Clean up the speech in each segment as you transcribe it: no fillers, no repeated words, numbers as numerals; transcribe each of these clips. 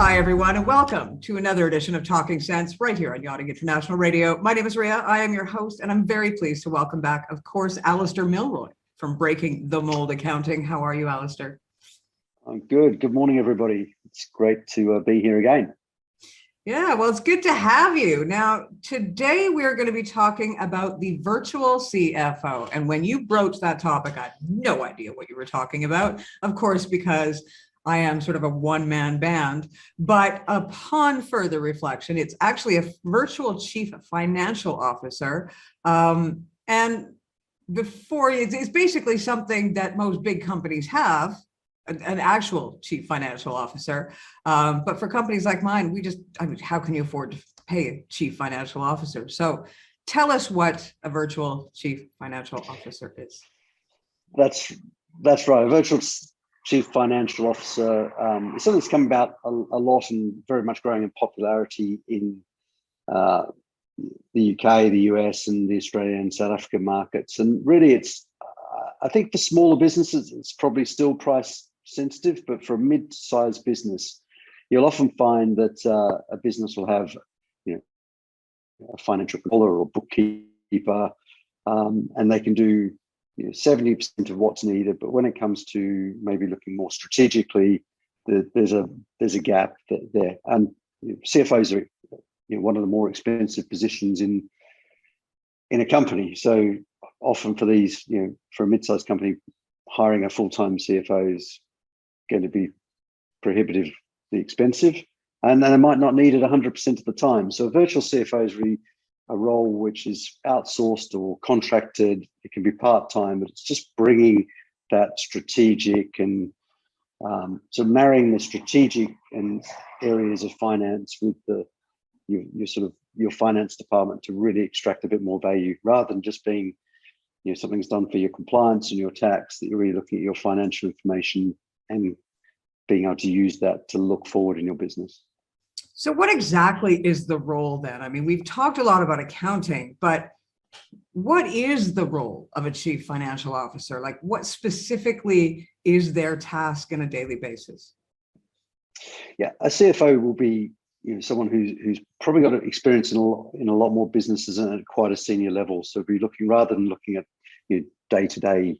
Hi, everyone, and welcome to another edition of Talking Sense right here on Yachting International Radio. My name is Ria. I am your host, and I'm very pleased to welcome back, of course, Alasdair Milroy from Breaking the Mould Accounting. How are you, Alasdair? I'm good. Good morning, everybody. It's great to be here again. Yeah, well, it's good to have you. Now, today we're going to be talking about the virtual CFO. And when you broached that topic, I had no idea what you were talking about, of course, because I am sort of a one-man band. But upon further reflection, it's actually a virtual chief financial officer. And before it's basically something that most big companies have, an actual chief financial officer. But for companies like mine, how can you afford to pay a chief financial officer? So tell us what a virtual chief financial officer is. That's right. A virtual chief financial officer is something that's come about a lot and very much growing in popularity in the UK, the US, and the Australia and South African markets. And really, it's I think for smaller businesses, it's probably still price sensitive, but for a mid-sized business, you'll often find that a business will have, a financial controller or bookkeeper, and they can do 70% of what's needed. But when it comes to maybe looking more strategically, there's a gap there. And CFOs are one of the more expensive positions in a company. So often for these, for a mid-sized company, hiring a full-time CFO is going to be prohibitively expensive, and they might not need it 100% of the time. So a virtual CFO is really a role which is outsourced or contracted. It can be part-time, but it's just bringing that strategic and so marrying the strategic and areas of finance with your finance department to really extract a bit more value, rather than just being something's done for your compliance and your tax, that you're really looking at your financial information and being able to use that to look forward in your business. So what exactly is the role then? I mean, we've talked a lot about accounting, but what is the role of a chief financial officer? Like, what specifically is their task on a daily basis? Yeah, a CFO will be someone who's probably got experience in a lot more businesses and at quite a senior level. So be looking, rather than looking at day-to-day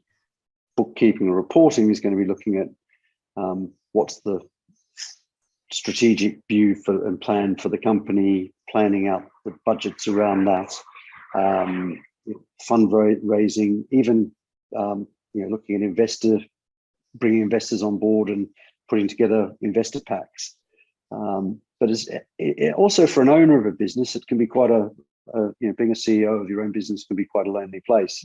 bookkeeping or reporting, is going to be looking at what's the strategic view and plan for the company, planning out the budgets around that, fundraising, even looking at bringing investors on board and putting together investor packs. But it also, for an owner of a business, it can be quite being a CEO of your own business can be quite a lonely place.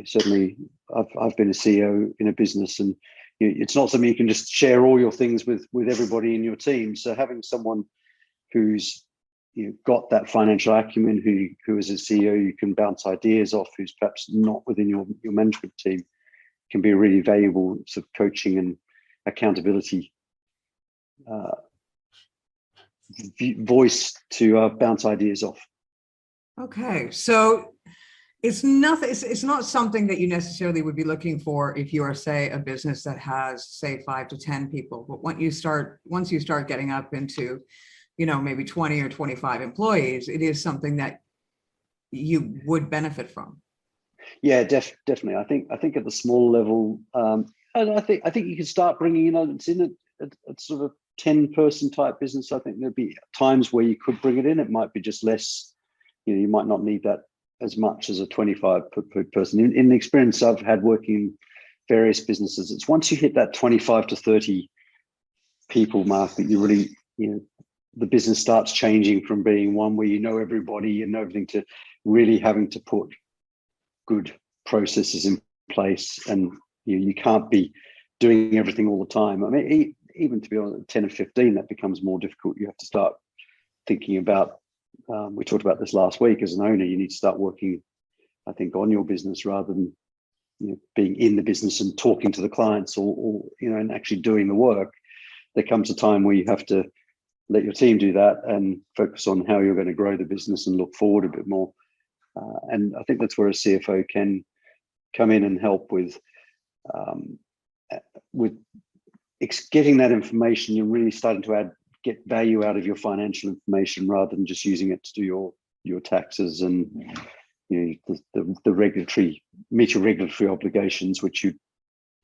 Certainly, I've been a CEO in a business, and it's not something you can just share all your things with everybody in your team. So having someone who's got that financial acumen, who is a CEO you can bounce ideas off, who's perhaps not within your management team, can be a really valuable sort of coaching and accountability voice to bounce ideas off. Okay, so it's not something that you necessarily would be looking for if you are, say, a business that has, say, 5 to 10 people. But once you start getting up into, maybe 20 or 25 employees, it is something that you would benefit from. Yeah, definitely. I think at the small level, and I think you can start bringing it's in a sort of 10-person type business. I think there'd be times where you could bring it in. It might be just less. You might not need that as much as a 25 per person. In the experience I've had working in various businesses, it's once you hit that 25 to 30 people mark that you really, the business starts changing from being one where everybody and everything to really having to put good processes in place, and you can't be doing everything all the time. I mean, even to be honest, 10 or 15, that becomes more difficult. You have to start thinking about, we talked about this last week, as an owner, you need to start working, I think, on your business rather than being in the business and talking to the clients or and actually doing the work. There comes a time where you have to let your team do that and focus on how you're going to grow the business and look forward a bit more. And I think that's where a CFO can come in and help with getting that information, you're really starting to get value out of your financial information rather than just using it to do your taxes and the regulatory, meet your regulatory obligations, which you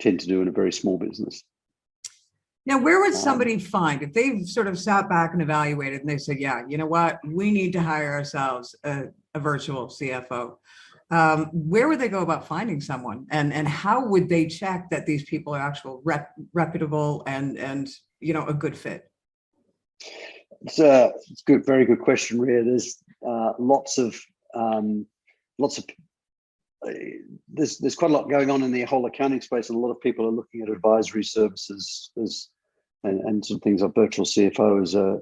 tend to do in a very small business. Now, where would somebody find, if they've sort of sat back and evaluated and they said, yeah, you know what, we need to hire ourselves a virtual CFO. Where would they go about finding someone, and how would they check that these people are actual reputable and a good fit? It's a good, very good question, Rhea. There's there's quite a lot going on in the whole accounting space, and a lot of people are looking at advisory services and some things like virtual CFO as a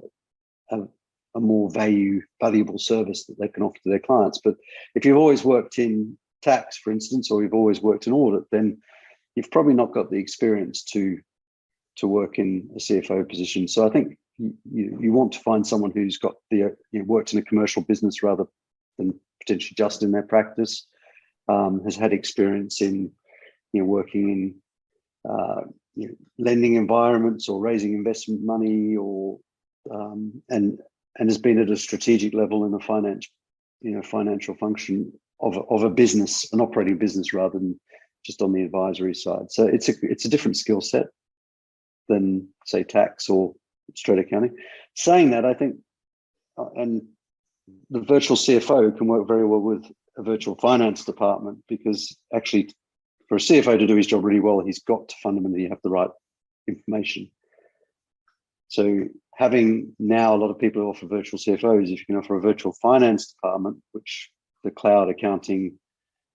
more valuable service that they can offer to their clients. But if you've always worked in tax, for instance, or you've always worked in audit, then you've probably not got the experience to work in a CFO position. So I think you want to find someone who's got worked in a commercial business rather than potentially just in their practice, has had experience in working in lending environments or raising investment money, or and has been at a strategic level in a financial function of a business, an operating business, rather than just on the advisory side. So it's a different skill set than, say, tax or straight accounting. Saying that, I think, and the virtual CFO can work very well with a virtual finance department, because actually for a CFO to do his job really well, he's got to fundamentally have the right information. So having now a lot of people who offer virtual CFOs, if you can offer a virtual finance department, which the cloud accounting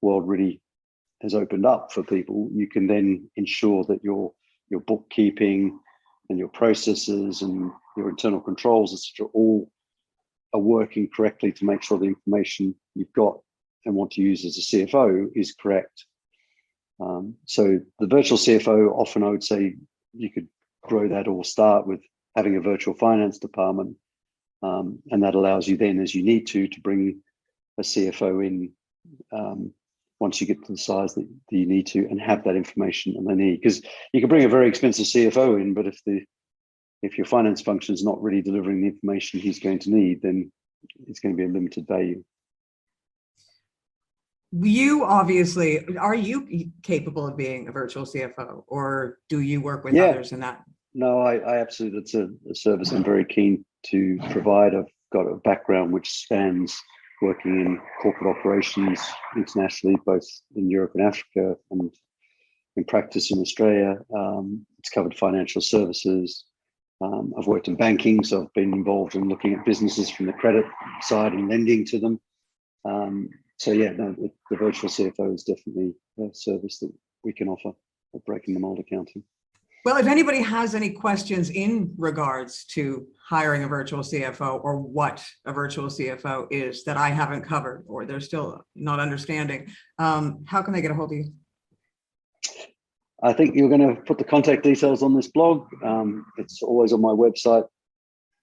world really has opened up for people, you can then ensure that your bookkeeping and your processes and your internal controls, etc., all are working correctly to make sure the information you've got and want to use as a CFO is correct. So the virtual CFO, often I would say you could grow that or start with having a virtual finance department, and that allows you then, as you need to bring a CFO in once you get to the size that you need to, and have that information that they need. Because you can bring a very expensive CFO in, but if your finance function is not really delivering the information he's going to need, then it's going to be a limited value. You obviously, are you capable of being a virtual CFO, or do you work with others in that? No, I absolutely, it's a service I'm very keen to provide. I've got a background which spans working in corporate operations internationally, both in Europe and Africa, and in practice in Australia. It's covered financial services. I've worked in banking, so I've been involved in looking at businesses from the credit side and lending to them. So yeah, no, the virtual CFO is definitely a service that we can offer at Breaking the Mould Accounting. Well, if anybody has any questions in regards to hiring a virtual CFO, or what a virtual CFO is that I haven't covered, or they're still not understanding, how can they get a hold of you? I think you're going to put the contact details on this blog. It's always on my website,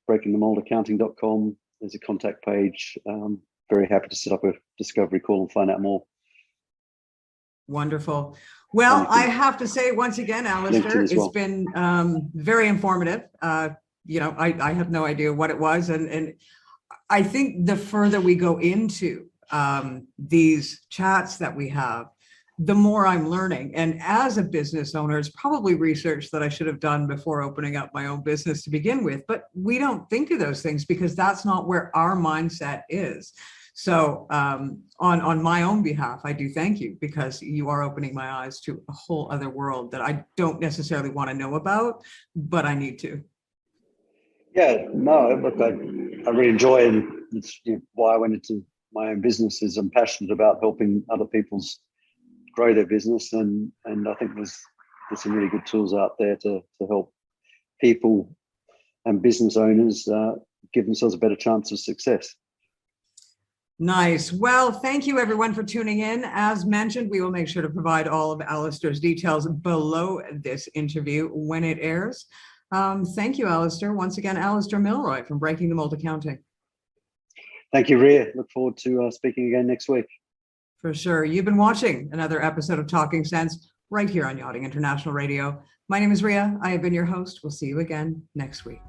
breakingthemoldaccounting.com. There's a contact page. Very happy to set up a discovery call and find out more. Wonderful. Well, I have to say once again, Alasdair, it's been very informative. I have no idea what it was. And I think the further we go into these chats that we have, the more I'm learning. And as a business owner, it's probably research that I should have done before opening up my own business to begin with. But we don't think of those things because that's not where our mindset is. So on my own behalf, I do thank you, because you are opening my eyes to a whole other world that I don't necessarily want to know about, but I need to. Yeah, no, look, I really enjoy, and it's why I went into my own business, is I'm passionate about helping other people's grow their business, and I think there's some really good tools out there to help people and business owners give themselves a better chance of success. Nice. Well, thank you everyone for tuning in. As mentioned, we will make sure to provide all of Alasdair's details below this interview when it airs. Thank you, Alasdair. Once again, Alasdair Milroy from Breaking the Mould Accounting. Thank you, Rhea. Look forward to speaking again next week. For sure. You've been watching another episode of Talking Sense right here on Yachting International Radio. My name is Ria. I have been your host. We'll see you again next week.